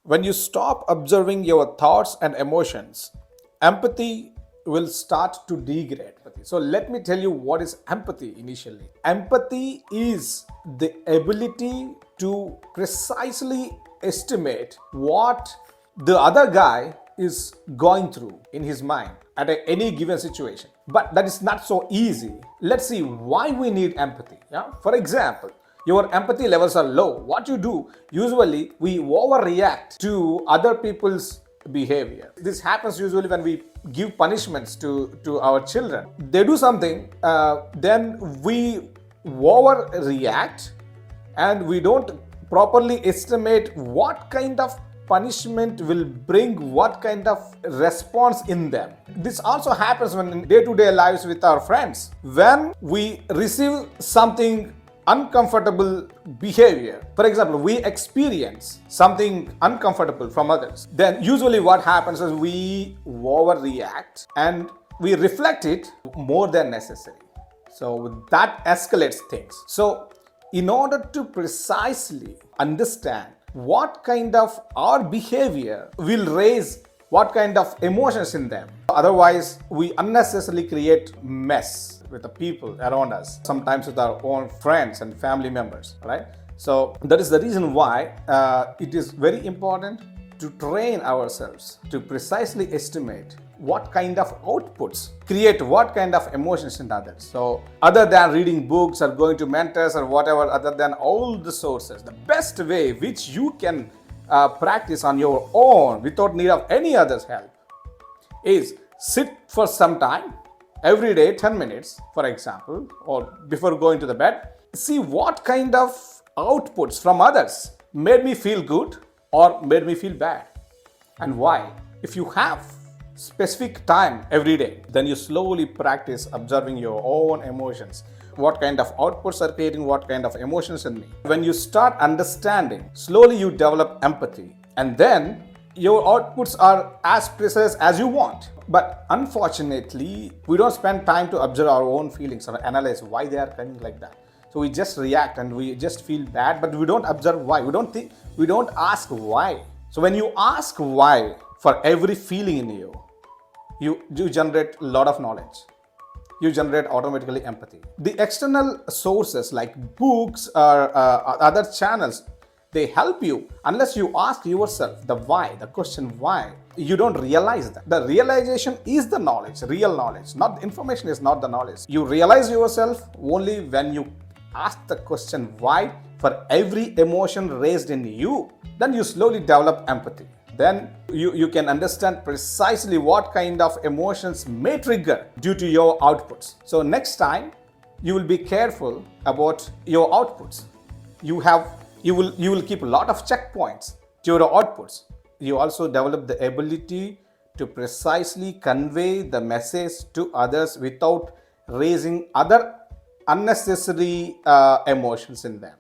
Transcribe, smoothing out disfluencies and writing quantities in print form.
When you stop observing your thoughts and emotions, empathy will start to degrade. So, let me tell you what is empathy initially. Empathy is the ability to precisely estimate what the other guy is going through in his mind at any given situation. But that is not so easy. Let's see why we need empathy. Yeah? For example, your empathy levels are low. What you do, usually we overreact to other people's behavior. This happens usually when we give punishments to our children. They do something, then we overreact and we don't properly estimate what kind of punishment will bring what kind of response in them. This also happens when in day-to-day lives with our friends. When we receive something uncomfortable behavior, for example, we experience something uncomfortable from others, then usually what happens is we overreact and we reflect it more than necessary. So that escalates things. So in order to precisely understand what kind of our behavior will raise what kind of emotions in them, otherwise we unnecessarily create mess with the people around us, sometimes with our own friends and family members, right? So that is the reason why it is very important to train ourselves to precisely estimate what kind of outputs create what kind of emotions in others. So other than reading books or going to mentors or whatever, other than all the sources, the best way which you can practice on your own without need of any other's help is sit for some time every day, 10 minutes for example, or before going to the bed. See what kind of outputs from others made me feel good or made me feel bad, and why. If you have specific time every day, then you slowly practice observing your own emotions. What kind of outputs are creating what kind of emotions in me. When you start understanding, slowly you develop empathy, and then your outputs are as precise as you want. But unfortunately, we don't spend time to observe our own feelings or analyze why they are coming like that. So we just react and we just feel bad, but we don't observe why. We don't think, we don't ask why. So when you ask why for every feeling in you, you generate a lot of knowledge. You generate automatically empathy. The external sources like books or other channels, they help you unless you ask yourself the why, the question why. You don't realize that. The realization is the knowledge, real knowledge. Not information is not the knowledge. You realize yourself only when you ask the question why for every emotion raised in you. Then you slowly develop empathy. Then you can understand precisely what kind of emotions may trigger due to your outputs. So next time you will be careful about your outputs. You will keep a lot of checkpoints to your outputs. You also develop the ability to precisely convey the message to others without raising other unnecessary emotions in them.